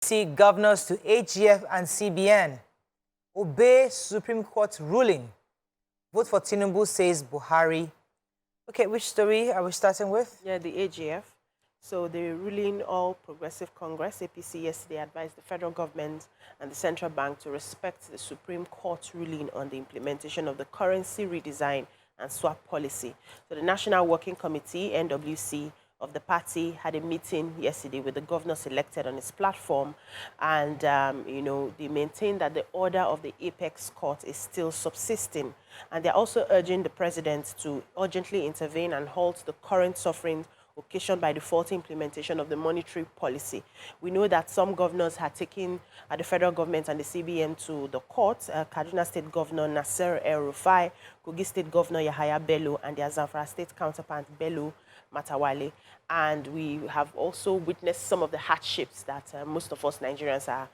APC governors to AGF and CBN. Obey Supreme Court ruling. Vote for Tinubu, says Buhari. Okay, which story are we starting with? Yeah, the AGF. So the ruling All Progressive Congress, APC, yesterday advised the federal government and the central bank to respect the Supreme Court ruling on the implementation of the currency redesign and swap policy. So the National Working Committee, NWC, of the party had a meeting yesterday with the governors elected on its platform, and they maintained that the order of the Apex Court is still subsisting, and they're also urging the president to urgently intervene and halt the current suffering occasioned by the faulty implementation of the monetary policy. We know that some governors had taken the federal government and the CBN to the court. Kaduna State Governor Nasser El-Rufai, Kogi State Governor Yahaya Bello, and their Zamfara State counterpart Bello Matawale. And we have also witnessed some of the hardships that most of us Nigerians are,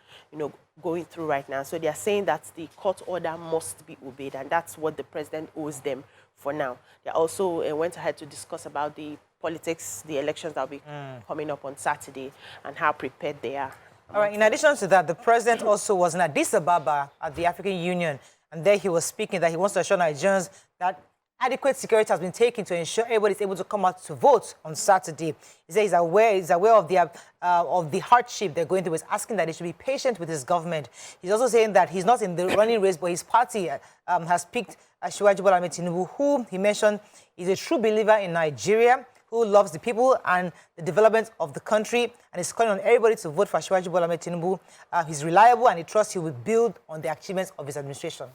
going through right now. So they are saying that the court order must be obeyed, and that's what the president owes them for now. They also went ahead to discuss about the politics, the elections that will be coming up on Saturday, and how prepared they are. All right, in addition to that, the president also was in Addis Ababa at the African Union, and there he was speaking that he wants to assure Nigerians that adequate security has been taken to ensure everybody is able to come out to vote on Saturday. He said he's aware of the hardship they're going through. He's asking that he should be patient with his government. He's also saying that he's not in the running race, but his party has picked Asiwaju Bola Ahmed Tinubu, who he mentioned is a true believer in Nigeria, who loves the people and the development of the country, and is calling on everybody to vote for Asiwaju Bola Ahmed Tinubu. He's reliable, and he trusts he will build on the achievements of his administration.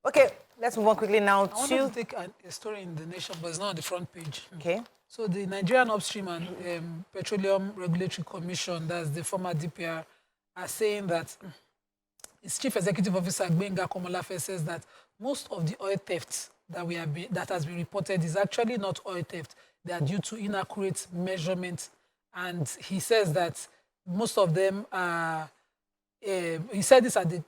Okay, let's move on quickly now I want to take a story in The Nation, but it's not on the front page. Okay. So the Nigerian Upstream and Petroleum Regulatory Commission, that's the former DPR, are saying that its Chief Executive Officer, Gbenga Komolafe, says that most of the oil thefts that has been reported is actually not oil theft. They are due to inaccurate measurement. And he says that most of them are, he said this at the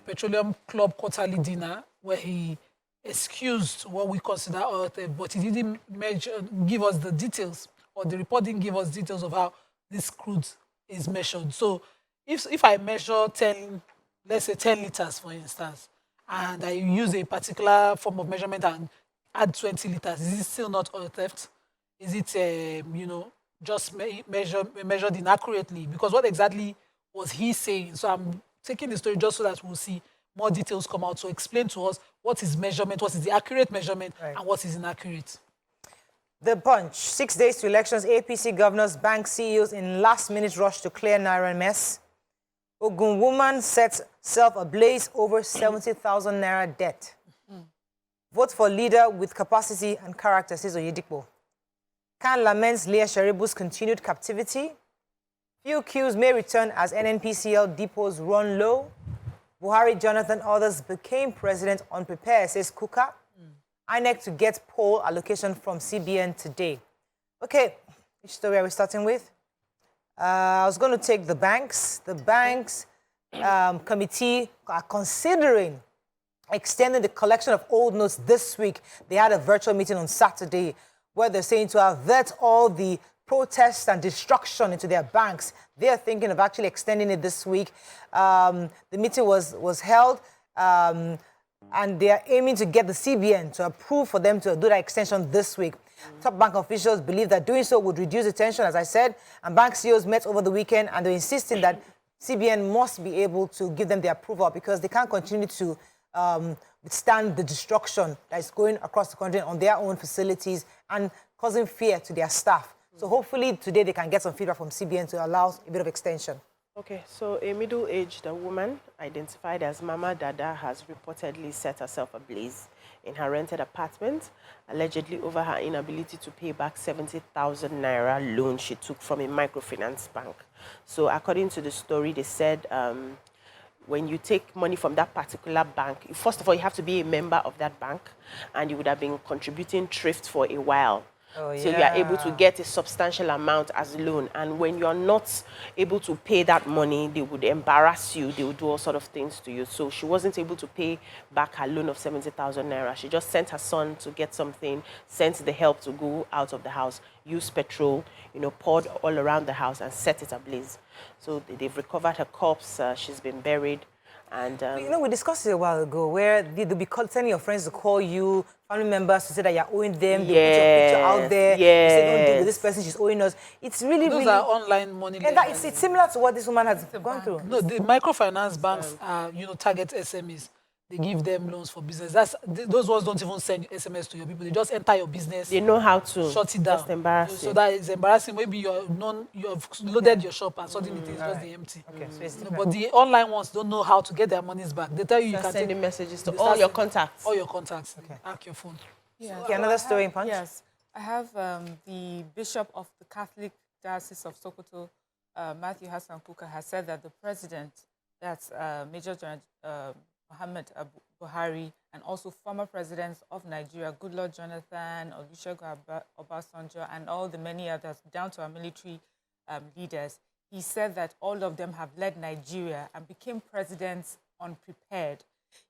Petroleum Club quarterly dinner, where he excused what we consider oil theft, but he didn't give us the details, or the report didn't give us details of how this crude is measured. So if I measure 10, let's say 10 liters, for instance, and I use a particular form of measurement and add 20 liters, is it still not oil theft? Is it, just measured inaccurately? Because what exactly was he saying? So I'm taking the story just so that we'll see more details come out. So explain to us what is measurement, what is the accurate measurement, right, and what is inaccurate. The Punch. 6 days to elections, APC governors, bank CEOs in last-minute rush to clear Naira mess. Ogun woman sets self ablaze over 70,000 Naira debt. Vote for leader with capacity and character, says Oyedepo. Khan laments Leah Sharibu's continued captivity. Few queues may return as NNPCL depots run low. Buhari, Jonathan, others became president unprepared, says Kuka. INEC to get poll allocation from CBN today. Okay, which story are we starting with? I was going to take the banks. The banks committee are considering extending the collection of old notes this week. They had a virtual meeting on Saturday where they're saying to avert all the protests and destruction into their banks. They're thinking of actually extending it this week. The meeting was held, and they're aiming to get the CBN to approve for them to do that extension this week. Top bank officials believe that doing so would reduce the tension, as I said, and bank CEOs met over the weekend, and they're insisting that CBN must be able to give them the approval because they can't continue to withstand the destruction that is going across the country on their own facilities and causing fear to their staff. So hopefully today they can get some feedback from CBN to allow a bit of extension. Okay, so a middle-aged woman identified as Mama Dada has reportedly set herself ablaze in her rented apartment, allegedly over her inability to pay back 70,000 Naira loan she took from a microfinance bank. So according to the story, they said when you take money from that particular bank, first of all, you have to be a member of that bank, and you would have been contributing thrift for a while. Oh, till you are able to yeah. get a substantial amount as loan. And when you're not able to pay that money, they would embarrass you. They would do all sort of things to you. So she wasn't able to pay back her loan of 70,000 naira. She just sent her son to get something, sent the help to go out of the house, used petrol, poured all around the house and set it ablaze. So they've recovered her corpse. She's been buried. And we discussed it a while ago where they'll be telling your friends to call you, family members to say that you're owing them. They'll put your picture out there. You say, don't deal with this person, she's owing us. It's really, Those are online money lenders. And it's similar to what this woman has gone through. No, the microfinance banks are, target SMEs. They give them loans for business. Those ones don't even send SMS to your people. They just enter your business. They know how to shut it down. Just embarrassing. So that is embarrassing. Maybe you have loaded your shop and suddenly it is just the empty. Okay, so it's but the online ones don't know how to get their monies back. They tell you can send messages to all your contacts. All your contacts. Okay. Hack your phone. Yeah. Okay, another story in Punch? Yes. I have the Bishop of the Catholic Diocese of Sokoto, Matthew Hassan Kuka, has said that the president, that's Major General Muhammad Buhari, and also former presidents of Nigeria, Goodluck Jonathan, Olusegun Obasanjo, and all the many others, down to our military leaders, he said that all of them have led Nigeria and became presidents unprepared.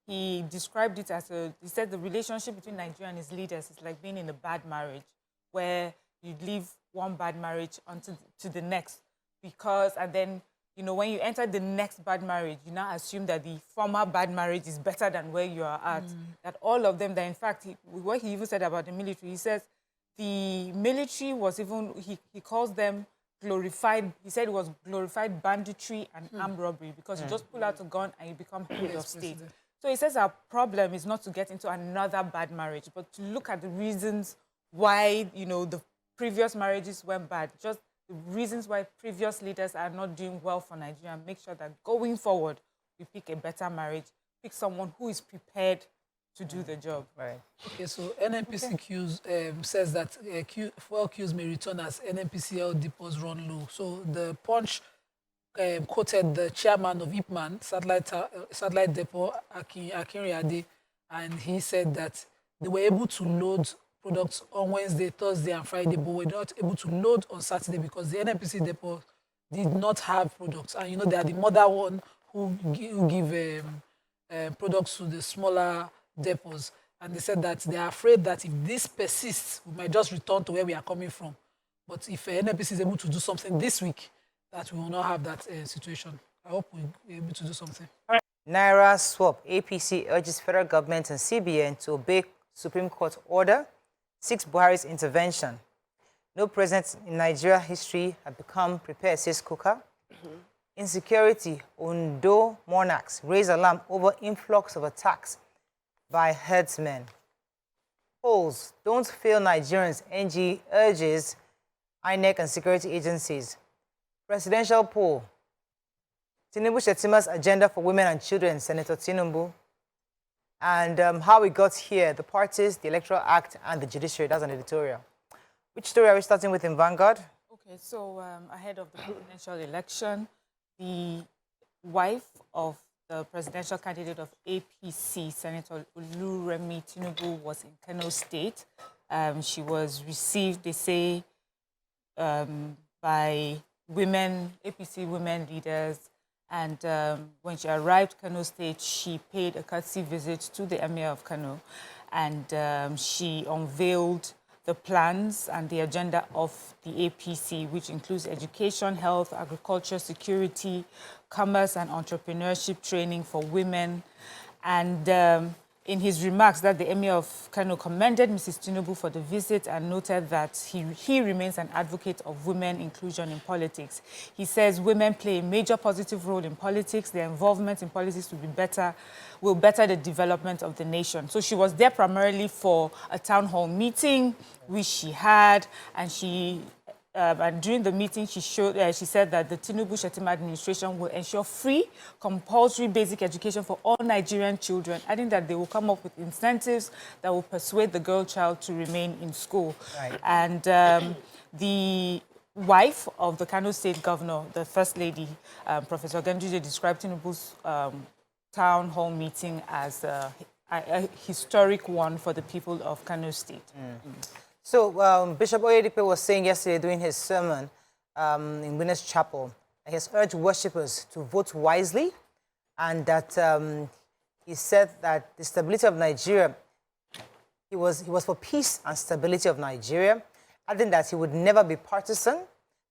He described it as he said the relationship between Nigeria and his leaders is like being in a bad marriage, where you leave one bad marriage to the next, and then, when you enter the next bad marriage, you now assume that the former bad marriage is better than where you are at. That all of them, that in fact, what he even said about the military, he says the military was even, he calls them glorified, he said it was glorified banditry and armed robbery, because you just pull out a gun and you become head of state. So he says our problem is not to get into another bad marriage, but to look at the reasons why, the previous marriages went bad, just the reasons why previous leaders are not doing well for Nigeria, and make sure that going forward, we pick a better marriage, pick someone who is prepared to do the job. Right. Okay, so NNPC says that fuel queues may return as NNPCL depots run low. So the Punch quoted the chairman of IPMAN, Satellite Depot, Akinriade, and he said that they were able to load products on Wednesday, Thursday, and Friday, but were not able to load on Saturday because the NNPC depot did not have products. And they are the mother one who give products to the smaller depots. And they said that they are afraid that if this persists, we might just return to where we are coming from. But if NNPC is able to do something this week, that we will not have that situation. I hope we'll be able to do something. All right. Naira swap. APC urges federal government and CBN to obey Supreme Court order. 6 Buharis intervention. No president in Nigeria history had become prepared, says Kuka. Insecurity. Ondo monarchs raise alarm over influx of attacks by herdsmen. Polls. Don't fail Nigerians. NG urges INEC and security agencies. Presidential poll. Tinubu Shetima's agenda for women and children, Senator Tinubu. And how we got here, the parties, the Electoral Act, and the judiciary. That's an editorial. Which story are we starting with in Vanguard? Okay, so ahead of the presidential election, the wife of the presidential candidate of APC, Senator Oluremi Tinubu, was in Kano State. She was received, they say, by APC women leaders. And when she arrived Kano State, she paid a courtesy visit to the Emir of Kano, and she unveiled the plans and the agenda of the APC, which includes education, health, agriculture, security, commerce, and entrepreneurship training for women. And in his remarks, that the Emir of Kano commended Mrs. Tinubu for the visit and noted that he remains an advocate of women inclusion in politics. He says women play a major positive role in politics. Their involvement in politics will better the development of the nation. So she was there primarily for a town hall meeting, which she had, and during the meeting, she said that the Tinubu-Shetima administration will ensure free, compulsory basic education for all Nigerian children, adding that they will come up with incentives that will persuade the girl child to remain in school. Right. And the wife of the Kano State governor, the First Lady, Professor Ganduje, described Tinubu's town hall meeting as a historic one for the people of Kano State. So Bishop Oyedepo was saying yesterday during his sermon in Winners Chapel, he has urged worshippers to vote wisely, and that he said that the stability of Nigeria, he was for peace and stability of Nigeria, adding that he would never be partisan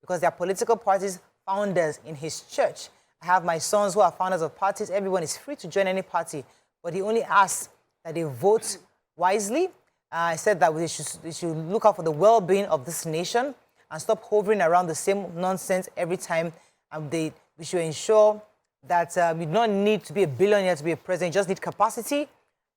because there are political parties founders in his church. I have my sons who are founders of parties. Everyone is free to join any party, but he only asks that they vote wisely. I said that we should look out for the well-being of this nation and stop hovering around the same nonsense every time. We should ensure that we do not need to be a billionaire to be a president. You just need capacity,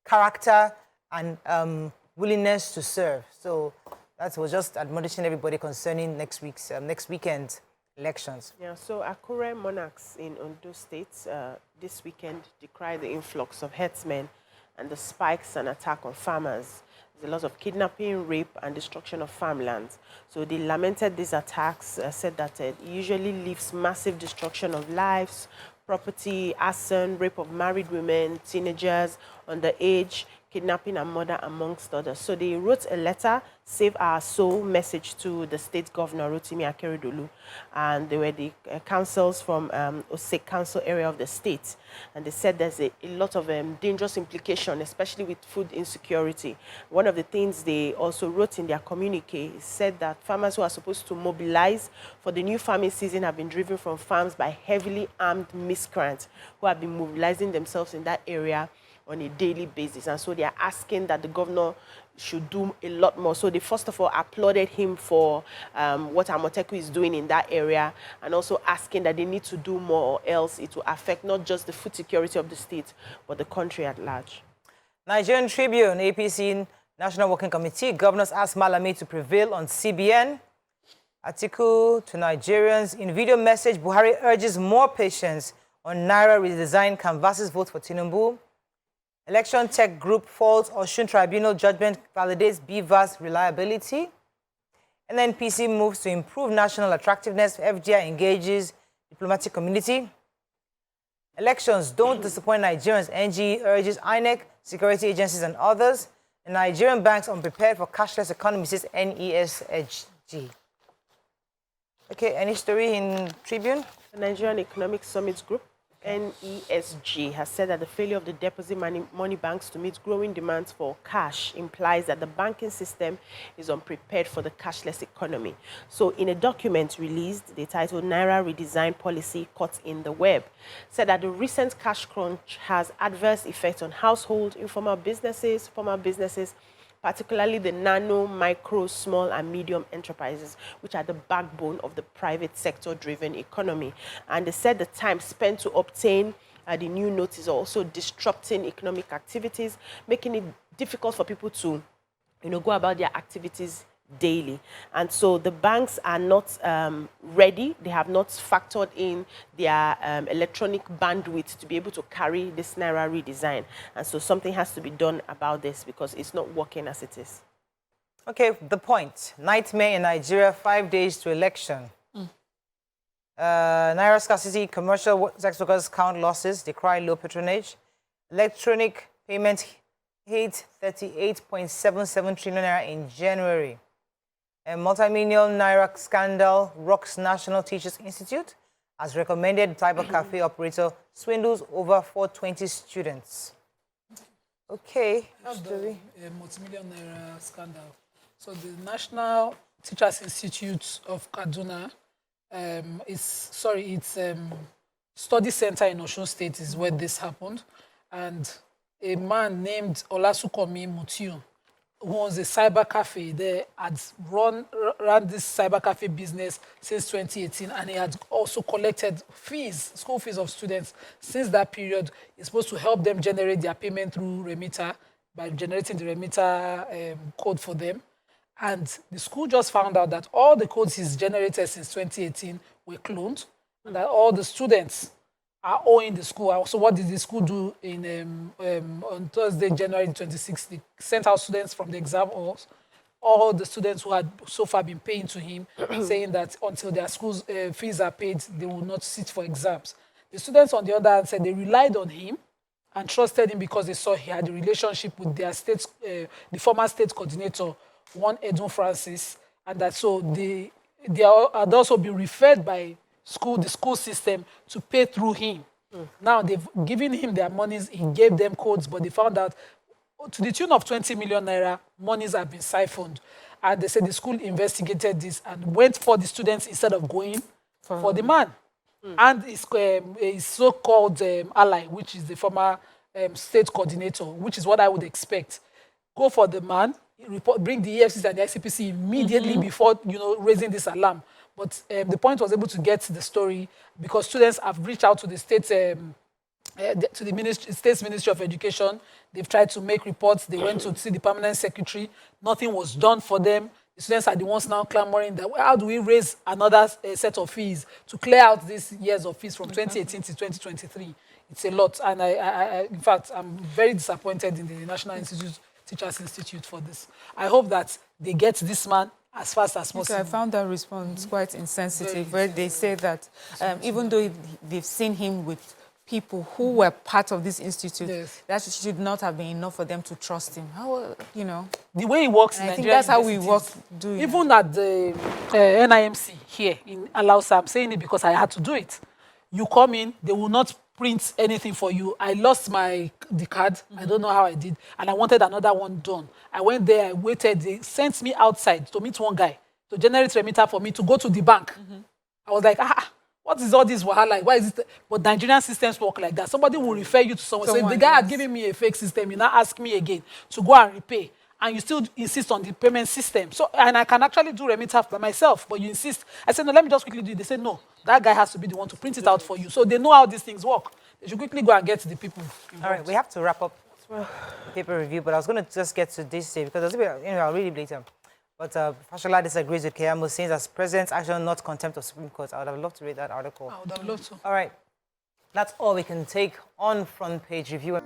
character, and willingness to serve. So that was just admonishing everybody concerning next weekend elections. Yeah, so Akure monarchs in Ondo State this weekend decried the influx of herdsmen and the spikes and attack on farmers. There's a lot of kidnapping, rape, and destruction of farmlands. So they lamented these attacks, said that it usually leaves massive destruction of lives, property, arson, rape of married women, teenagers, underage, kidnapping and murder, amongst others. So they wrote a letter, Save Our Soul message to the state governor, Rotimi Akeredolu, and they were the councils from Osek Council area of the state. And they said there's a lot of dangerous implication, especially with food insecurity. One of the things they also wrote in their communique said that farmers who are supposed to mobilize for the new farming season have been driven from farms by heavily armed miscreants who have been mobilizing themselves in that area on a daily basis. And so they are asking that the governor should do a lot more. So they first of all applauded him for what Amoteku is doing in that area, and also asking that they need to do more, or else it will affect not just the food security of the state, but the country at large. Nigerian Tribune, APC National Working Committee, governors ask Malami to prevail on CBN. Article to Nigerians. In video message, Buhari urges more patience on Naira redesign, canvasses vote for Tinubu. Election Tech Group falls Osun Tribunal judgment validates BVAS reliability. NNPC moves to improve national attractiveness. FDI engages diplomatic community. Elections don't disappoint Nigerians. NGE urges INEC, security agencies, and others. And Nigerian banks unprepared for cashless economy, says NESHG. Okay, any story in Tribune? The Nigerian Economic Summit Group, NESG, has said that the failure of the deposit money banks to meet growing demands for cash implies that the banking system is unprepared for the cashless economy. So in a document released, the title Naira Redesign Policy Caught in the Web, said that the recent cash crunch has adverse effects on household, informal businesses, formal businesses, particularly the nano, micro, small, and medium enterprises, which are the backbone of the private sector-driven economy. And they said the time spent to obtain the new notes is also disrupting economic activities, making it difficult for people to, go about their activities daily. And so the banks are not ready. They have not factored in their electronic bandwidth to be able to carry this Naira redesign. And so something has to be done about this because it's not working as it is. Okay, the point. Nightmare in Nigeria, 5 days to election. Naira scarcity, commercial sex workers count losses, decry low patronage. Electronic payment hit 38.77 trillion naira in January. A multi-million naira scandal rocks National Teachers Institute, as recommended cyber cafe operator swindles over 420 students. Okay. That's the multi-million naira scandal. So the National Teachers Institute of Kaduna it's study center in Ogun State is where this happened, and a man named Olasukomi Mutiu, who owns a cyber cafe there, had run this cyber cafe business since 2018, and he had also collected fees, school fees of students since that period. He's supposed to help them generate their payment through remitter by generating the remitter code for them. And the school just found out that all the codes he's generated since 2018 were cloned, and that all the students are owing the school. So what did the school do on Thursday, January 26th? They sent out students from the exam halls, all the students who had so far been paying to him, saying that until their school's fees are paid, they will not sit for exams. The students, on the other hand, said they relied on him and trusted him because they saw he had a relationship with their state, the former state coordinator one Edwin Francis, and that so they had also been referred by the school system to pay through him. Now they've given him their monies, he gave them codes, but they found out to the tune of 20 million naira, monies have been siphoned. And they said the school investigated this and went for the students instead of going for the man. And his so-called ally, which is the former state coordinator, which is what I would expect. Go for the man, bring the EFCC and the ICPC immediately before, raising this alarm. But the point was able to get the story because students have reached out to the state, to the State's Ministry of Education. They've tried to make reports. They went to see the permanent secretary. Nothing was done for them. The students are the ones now clamoring that how do we raise another set of fees to clear out these years of fees from 2018 to 2023? It's a lot. And in fact, I'm very disappointed in the National Teachers Institute for this. I hope that they get this man as fast as possible. I found that response quite insensitive, where they say that even though they've seen him with people who were part of this institute, that should not have been enough for them to trust him. How, The way he works in I think Nigeria that's how we work. Even at the NIMC here in Alausa, I'm saying it because I had to do it. You come in, they will not print anything for you. I lost the card. I don't know how I did. And I wanted another one done. I went there, I waited. They sent me outside to meet one guy to generate remitter for me to go to the bank. I was like, what is all this wahala? Why is it? But Nigerian systems work like that. Somebody will refer you to someone. So if the guy had given me a fake system, you now ask me again to go and repay. And you still insist on the payment system. So, and I can actually do remitter by myself, but you insist. I said, no, let me just quickly do it. They said, no, that guy has to be the one to print it out for you. So they know how these things work. They should quickly go and get the people involved. All right, we have to wrap up the paper review, but I was going to just get to this because I'll read it later. But Fashola disagrees with Keyamo, saying that president's action, not contempt of Supreme Court. I would have loved to read that article. I would have loved to. All right, that's all we can take on front page review.